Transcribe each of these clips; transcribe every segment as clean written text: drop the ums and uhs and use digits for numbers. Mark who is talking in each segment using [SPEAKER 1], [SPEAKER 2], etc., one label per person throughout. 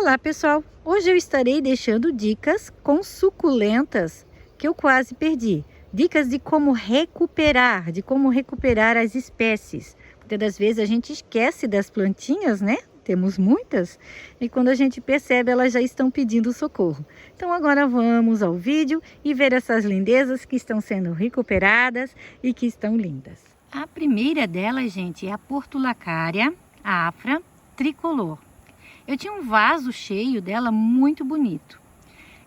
[SPEAKER 1] Olá pessoal, hoje eu estarei deixando dicas com suculentas que eu quase perdi. Dicas de como recuperar as espécies. Muitas das vezes a gente esquece das plantinhas, né? Temos muitas e quando a gente percebe elas já estão pedindo socorro. Então agora vamos ao vídeo e ver essas lindezas que estão sendo recuperadas e que estão lindas. A primeira delas, gente, é a Portulacária afra tricolor. Eu tinha um vaso cheio dela muito bonito.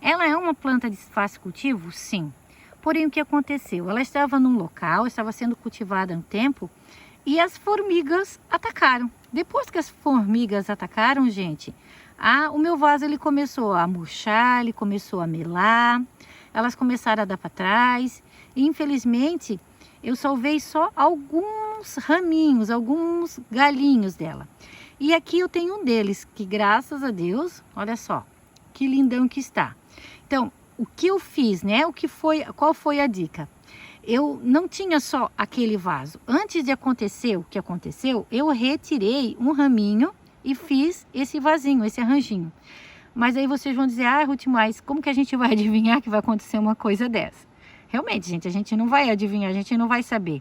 [SPEAKER 1] Ela é uma planta de fácil cultivo? Sim. Porém, o que aconteceu? Ela estava num local, estava sendo cultivada há um tempo e as formigas atacaram. Depois que as formigas atacaram, gente, o meu vaso ele começou a murchar, ele começou a melar, elas começaram a dar para trás e infelizmente eu salvei só alguns raminhos, alguns galhinhos dela. E aqui eu tenho um deles, que graças a Deus, olha só, que lindão que está. Então, o que eu fiz, né? Qual foi a dica? Eu não tinha só aquele vaso. Antes de acontecer o que aconteceu, eu retirei um raminho e fiz esse vasinho, esse arranjinho. Mas aí vocês vão dizer, Ruth, mas como que a gente vai adivinhar que vai acontecer uma coisa dessa? Realmente, gente, a gente não vai adivinhar, a gente não vai saber.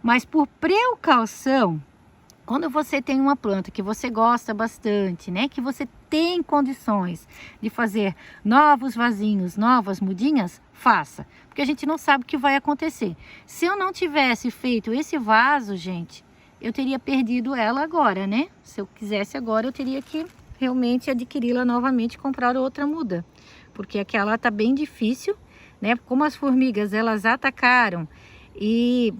[SPEAKER 1] Mas por precaução, quando você tem uma planta que você gosta bastante, né, que você tem condições de fazer novos vasinhos, novas mudinhas, faça. Porque a gente não sabe o que vai acontecer. Se eu não tivesse feito esse vaso, gente, eu teria perdido ela agora, né? Se eu quisesse agora, eu teria que realmente adquiri-la novamente e comprar outra muda. Porque aquela tá bem difícil, né? Como as formigas, elas atacaram e...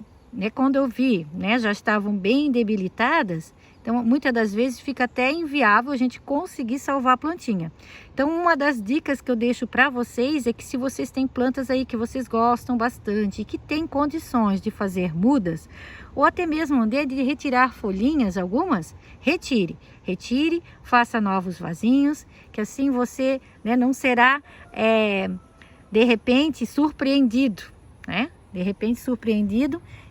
[SPEAKER 1] quando eu vi, já estavam bem debilitadas, então muitas das vezes fica até inviável a gente conseguir salvar a plantinha. Então uma das dicas que eu deixo para vocês é que se vocês têm plantas aí que vocês gostam bastante e que têm condições de fazer mudas, ou até mesmo de retirar folhinhas algumas, retire, faça novos vasinhos, que assim você não será de repente surpreendido,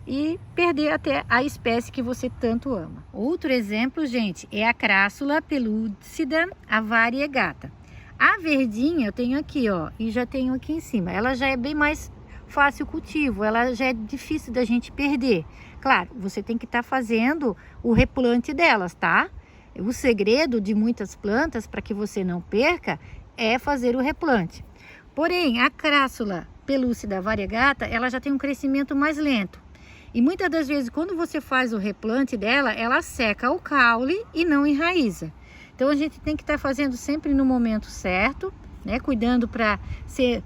[SPEAKER 1] e perder até a espécie que você tanto ama. Outro exemplo, gente, é a Crassula pelúcida variegata. A verdinha eu tenho aqui, ó, e já tenho aqui em cima. Ela já é bem mais fácil cultivo, ela já é difícil da gente perder. Claro, você tem que estar fazendo o replante delas, tá? O segredo de muitas plantas, para que você não perca, é fazer o replante. Porém, a Crassula pelúcida variegata, ela já tem um crescimento mais lento. E muitas das vezes, quando você faz o replante dela, ela seca o caule e não enraiza. Então, a gente tem que estar fazendo sempre no momento certo, né? Cuidando para ser...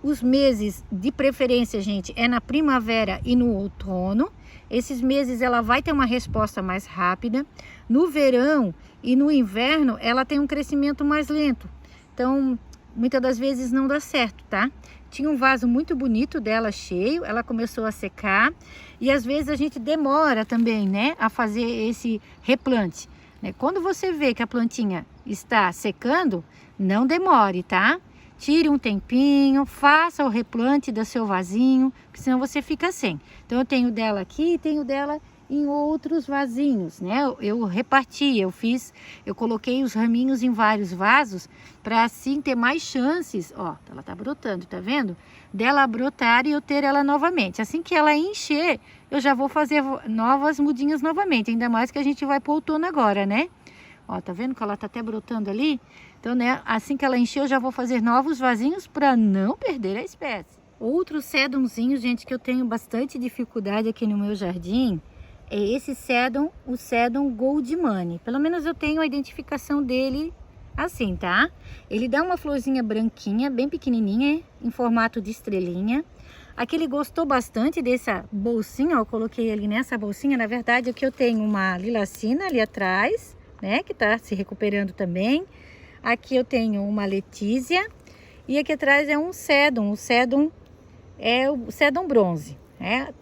[SPEAKER 1] os meses de preferência, gente, é na primavera e no outono. Esses meses ela vai ter uma resposta mais rápida. No verão e no inverno, ela tem um crescimento mais lento. Então, muitas das vezes não dá certo, tá? Tinha um vaso muito bonito dela cheio, ela começou a secar e às vezes a gente demora também, né, a fazer esse replante, né? Quando você vê que a plantinha está secando, não demore, tá? Tire um tempinho, faça o replante do seu vasinho, porque senão você fica sem. Então eu tenho dela aqui e tenho dela em outros vasinhos, né? Eu reparti, eu coloquei os raminhos em vários vasos para assim ter mais chances, ó, ela tá brotando, tá vendo? Dela brotar e eu ter ela novamente. Assim que ela encher, eu já vou fazer novas mudinhas novamente, ainda mais que a gente vai pro outono agora, né? Ó, tá vendo que ela tá até brotando ali? Então, né, assim que ela encher, eu já vou fazer novos vasinhos para não perder a espécie. Outro sedumzinho, gente, que eu tenho bastante dificuldade aqui no meu jardim, é esse sedum, o sedum Gold Money. Pelo menos eu tenho a identificação dele assim, tá? Ele dá uma florzinha branquinha, bem pequenininha, em formato de estrelinha. Aqui ele gostou bastante dessa bolsinha, ó, eu coloquei ele nessa bolsinha. Na verdade, aqui eu tenho uma lilacina ali atrás, né, que tá se recuperando também. Aqui eu tenho uma letícia e aqui atrás é um sedum. O sedum é o sedum bronze.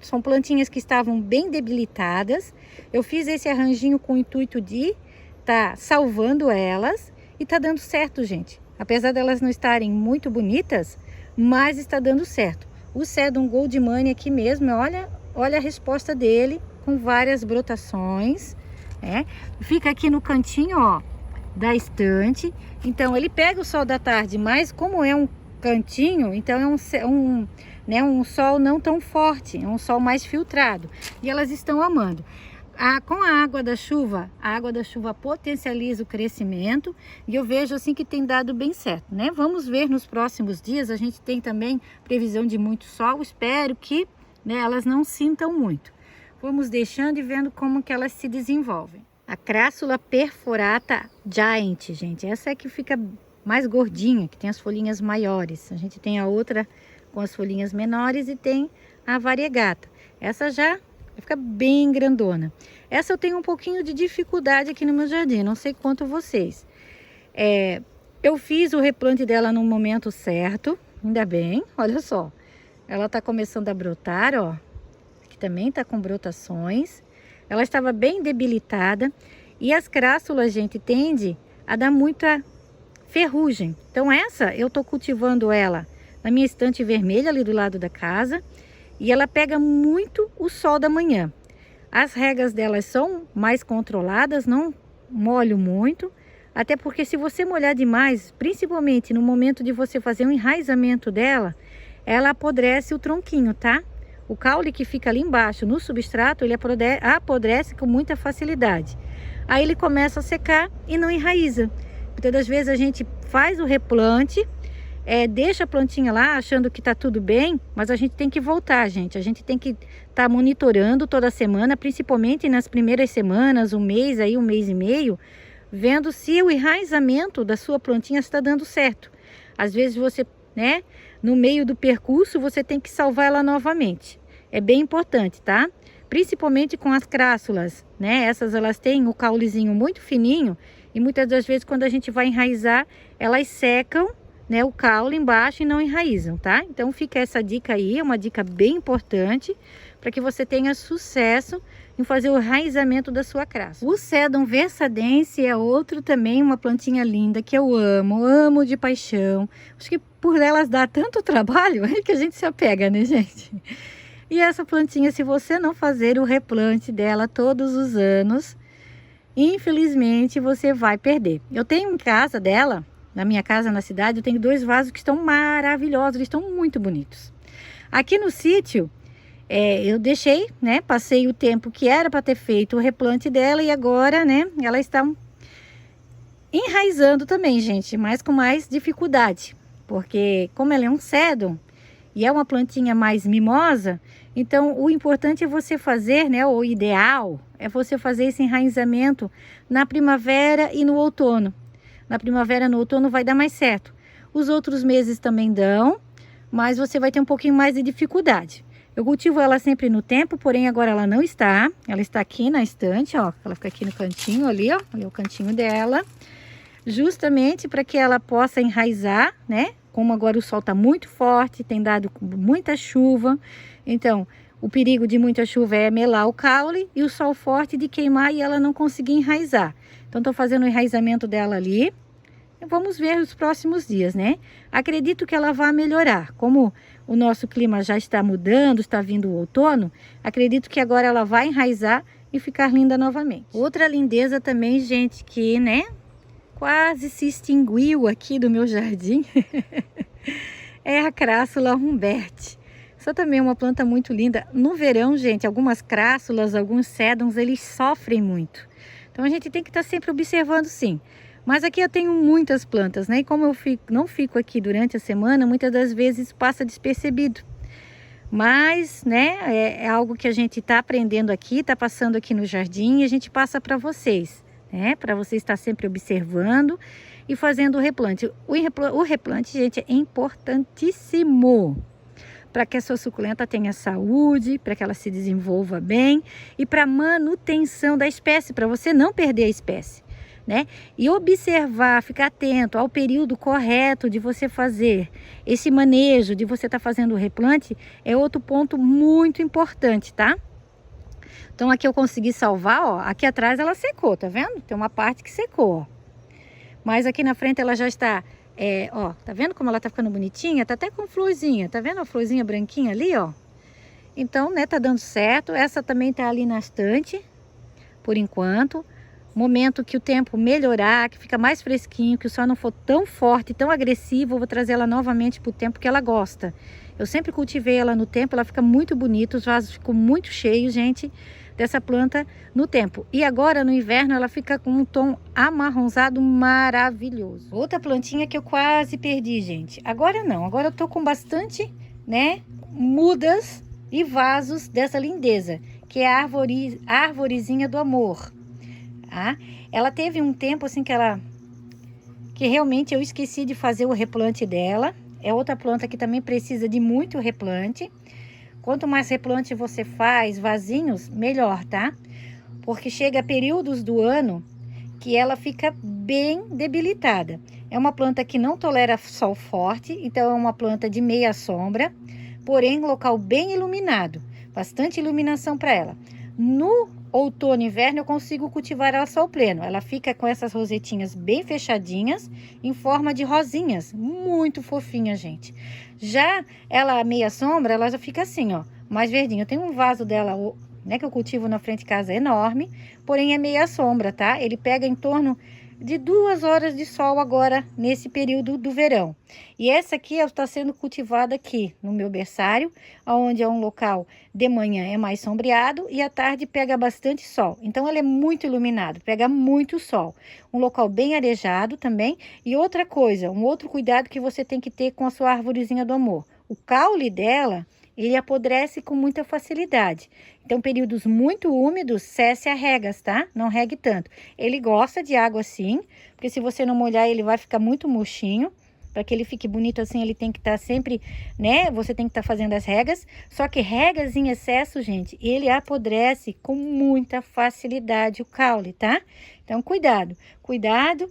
[SPEAKER 1] São plantinhas que estavam bem debilitadas. Eu fiz esse arranjinho com o intuito de estar salvando elas e tá dando certo, gente. Apesar delas não estarem muito bonitas, mas está dando certo. O sedum Gold Money aqui mesmo, olha a resposta dele com várias brotações. Fica aqui no cantinho, ó, da estante. Então ele pega o sol da tarde, mas como é um cantinho, então é um sol não tão forte, é um sol mais filtrado. E elas estão amando. Com a água da chuva potencializa o crescimento e eu vejo assim que tem dado bem certo, né? Vamos ver nos próximos dias, a gente tem também previsão de muito sol, espero que, né, elas não sintam muito. Vamos deixando e vendo como que elas se desenvolvem. A Crassula perforata giant, gente, essa é que fica mais gordinha, que tem as folhinhas maiores. A gente tem a outra com as folhinhas menores e tem a variegata. Essa já fica bem grandona. Essa eu tenho um pouquinho de dificuldade aqui no meu jardim, não sei quanto vocês. Eu fiz o replante dela no momento certo, ainda bem, olha só. Ela tá começando a brotar, ó. Aqui também tá com brotações. Ela estava bem debilitada. E as crássulas, gente, tende a dar muita ferrugem. Então essa, eu tô cultivando ela na minha estante vermelha ali do lado da casa. E ela pega muito o sol da manhã. As regas delas são mais controladas, não molho muito. Até porque se você molhar demais, principalmente no momento de você fazer um enraizamento dela, ela apodrece o tronquinho, tá? O caule que fica ali embaixo no substrato, ele apodrece com muita facilidade. Aí ele começa a secar e não enraiza. Muitas das vezes a gente faz o replante, deixa a plantinha lá achando que tá tudo bem, mas a gente tem que voltar, gente. A gente tem que estar monitorando toda semana, principalmente nas primeiras semanas, um mês e meio, vendo se o enraizamento da sua plantinha está dando certo. Às vezes você, né, no meio do percurso, você tem que salvar ela novamente. É bem importante, tá? Principalmente com as crássulas, né? Essas elas têm o caulezinho muito fininho e muitas das vezes quando a gente vai enraizar, elas secam, né, o caule embaixo e não enraizam, tá? Então fica essa dica aí, é uma dica bem importante para que você tenha sucesso em fazer o enraizamento da sua crássula. O Sedum versadense é outro também, uma plantinha linda que eu amo de paixão. Acho que por elas dar tanto trabalho, é que a gente se apega, né, gente? E essa plantinha, se você não fazer o replante dela todos os anos, infelizmente você vai perder. Eu tenho em casa dela, na minha casa na cidade, eu tenho 2 vasos que estão maravilhosos, eles estão muito bonitos. Aqui no sítio, eu deixei, né, passei o tempo que era para ter feito o replante dela e agora, né, ela está enraizando também, gente, mas com mais dificuldade, porque como ela é um sedum e é uma plantinha mais mimosa, então o importante é você fazer, né, o ideal é você fazer esse enraizamento na primavera e no outono. Na primavera, no outono vai dar mais certo. Os outros meses também dão, mas você vai ter um pouquinho mais de dificuldade. Eu cultivo ela sempre no tempo, porém agora ela não está. Ela está aqui na estante, ó. Ela fica aqui no cantinho ali, ó. Ali é o cantinho dela. Justamente para que ela possa enraizar, né? Como agora o sol está muito forte, tem dado muita chuva. Então, o perigo de muita chuva é melar o caule e o sol forte de queimar e ela não conseguir enraizar. Então, estou fazendo o enraizamento dela ali. Vamos ver os próximos dias, né? Acredito que ela vai melhorar. Como o nosso clima já está mudando, está vindo o outono, acredito que agora ela vai enraizar e ficar linda novamente. Outra lindeza também, gente, que, né, quase se extinguiu aqui do meu jardim, é a Crassula Humbert. Essa também é uma planta muito linda. No verão, gente, algumas crássulas, alguns sedums, eles sofrem muito. Então a gente tem que estar sempre observando, sim. Mas aqui eu tenho muitas plantas, né? E como eu não fico aqui durante a semana, muitas das vezes passa despercebido. Mas, né, é algo que a gente está aprendendo aqui, está passando aqui no jardim e a gente passa para vocês, né? Para você estar sempre observando e fazendo o replante. O replante, gente, é importantíssimo para que a sua suculenta tenha saúde, para que ela se desenvolva bem e para manutenção da espécie, para você não perder a espécie, né? E observar, ficar atento ao período correto de você fazer esse manejo, de você estar fazendo o replante, é outro ponto muito importante, tá? Então aqui eu consegui salvar, ó, aqui atrás ela secou, tá vendo? Tem uma parte que secou, ó. Mas aqui na frente ela já está, ó, tá vendo como ela tá ficando bonitinha? Tá até com florzinha, tá vendo a florzinha branquinha ali, ó? Então, né, tá dando certo. Essa também tá ali na estante, por enquanto. momento que o tempo melhorar, que fica mais fresquinho, que o sol não for tão forte, tão agressivo, eu vou trazer ela novamente para o tempo que ela gosta. Eu sempre cultivei ela no tempo, ela fica muito bonita, os vasos ficam muito cheios, gente, dessa planta no tempo. E agora no inverno ela fica com um tom amarronzado maravilhoso. Outra plantinha que eu quase perdi, gente. Agora não, agora eu tô com bastante, né, mudas e vasos dessa lindeza, que é a arvorezinha do amor. Tá? Ela teve um tempo assim que realmente eu esqueci de fazer o replante dela. É outra planta que também precisa de muito replante. Quanto mais replante você faz, vasinhos, melhor, tá? Porque chega períodos do ano que ela fica bem debilitada. É uma planta que não tolera sol forte, então é uma planta de meia sombra, porém local bem iluminado, bastante iluminação para ela. No outono e inverno eu consigo cultivar ela sol pleno. Ela fica com essas rosetinhas bem fechadinhas, em forma de rosinhas, muito fofinha, gente. Já ela meia sombra, ela já fica assim, ó, mais verdinha. Eu tenho um vaso dela, né, que eu cultivo na frente de casa, enorme, porém é meia sombra, tá? Ele pega em torno de 2 horas de sol agora, nesse período do verão. E essa aqui está sendo cultivada aqui no meu berçário, onde é um local de manhã é mais sombreado e à tarde pega bastante sol. Então, ela é muito iluminado, pega muito sol. Um local bem arejado também. E outra coisa, um outro cuidado que você tem que ter com a sua arvorezinha do amor. O caule dela, ele apodrece com muita facilidade. Então, períodos muito úmidos, cesse a regas, tá? Não regue tanto. Ele gosta de água sim, porque se você não molhar, ele vai ficar muito murchinho. Para que ele fique bonito assim, ele tem que estar sempre, né? Você tem que estar fazendo as regas. Só que regas em excesso, gente, ele apodrece com muita facilidade o caule, tá? Então, cuidado. Cuidado.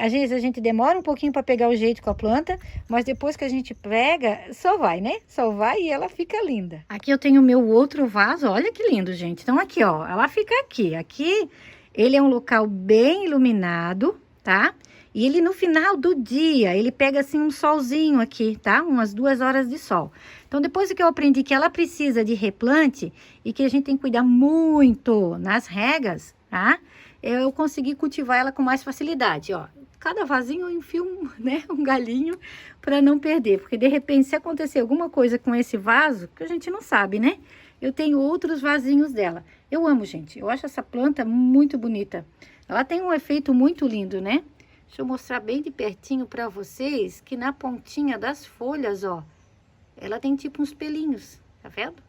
[SPEAKER 1] Às vezes a gente demora um pouquinho para pegar o jeito com a planta, mas depois que a gente pega, só vai, né? Só vai e ela fica linda. Aqui eu tenho o meu outro vaso, olha que lindo, gente. Então, aqui, ó, ela fica aqui. Aqui, ele é um local bem iluminado, tá? E ele no final do dia, ele pega assim um solzinho aqui, tá? Umas 2 horas de sol. Então, depois que eu aprendi que ela precisa de replante e que a gente tem que cuidar muito nas regas, tá? Eu consegui cultivar ela com mais facilidade, ó. Cada vasinho eu enfio né, um galinho para não perder. Porque de repente, se acontecer alguma coisa com esse vaso, que a gente não sabe, né? Eu tenho outros vasinhos dela. Eu amo, gente. Eu acho essa planta muito bonita. Ela tem um efeito muito lindo, né? Deixa eu mostrar bem de pertinho para vocês que na pontinha das folhas, ó, ela tem tipo uns pelinhos, tá vendo?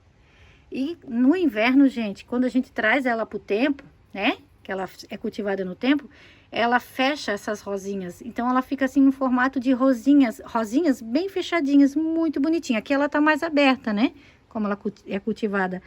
[SPEAKER 1] E no inverno, gente, quando a gente traz ela pro tempo, né, que ela é cultivada no tempo, ela fecha essas rosinhas. Então, ela fica assim no formato de rosinhas bem fechadinhas, muito bonitinha. Aqui ela tá mais aberta, né? Como ela é cultivada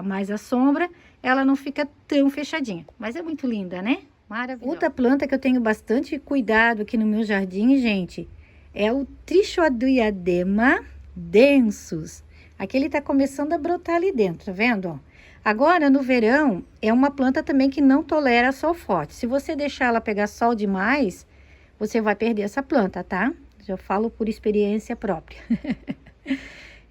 [SPEAKER 1] mais à sombra, ela não fica tão fechadinha. Mas é muito linda, né? Maravilhosa. Outra planta que eu tenho bastante cuidado aqui no meu jardim, gente, é o Trichodiadema densus. Aqui ele tá começando a brotar ali dentro, tá vendo, ó? Agora, no verão, é uma planta também que não tolera sol forte. Se você deixar ela pegar sol demais, você vai perder essa planta, tá? Já falo por experiência própria.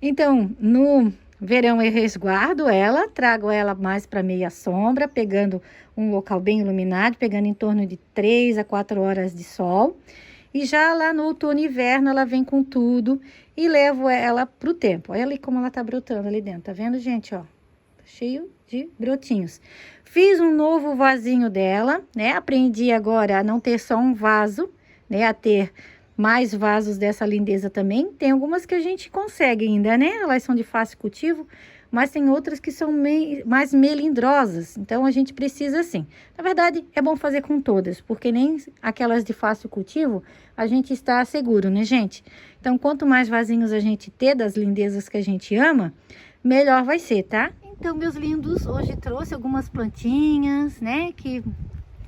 [SPEAKER 1] Então, no verão eu resguardo ela, trago ela mais para meia sombra, pegando um local bem iluminado, pegando em torno de 3 a 4 horas de sol. E já lá no outono e inverno ela vem com tudo e levo ela pro tempo. Olha ali como ela tá brotando ali dentro, tá vendo, gente, ó? Tá cheio de brotinhos. Fiz um novo vasinho dela, né? Aprendi agora a não ter só um vaso, né? A ter mais vasos dessa lindeza também. Tem algumas que a gente consegue ainda, né? Elas são de fácil cultivo, mas tem outras que são mais melindrosas. Então, a gente precisa sim. Na verdade, é bom fazer com todas, porque nem aquelas de fácil cultivo, a gente está seguro, né, gente? Então, quanto mais vasinhos a gente ter das lindezas que a gente ama, melhor vai ser, tá? Então, meus lindos, hoje trouxe algumas plantinhas, né? Que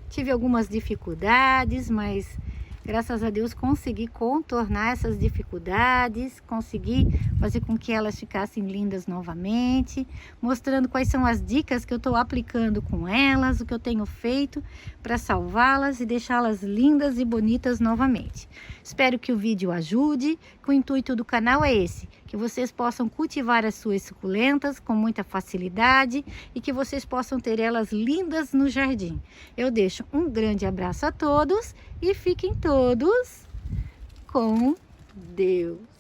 [SPEAKER 1] tive algumas dificuldades, mas graças a Deus consegui contornar essas dificuldades, consegui fazer com que elas ficassem lindas novamente, mostrando quais são as dicas que eu estou aplicando com elas, o que eu tenho feito para salvá-las e deixá-las lindas e bonitas novamente. Espero que o vídeo ajude, que o intuito do canal é esse, que vocês possam cultivar as suas suculentas com muita facilidade e que vocês possam ter elas lindas no jardim. Eu deixo um grande abraço a todos e fiquem todos com Deus.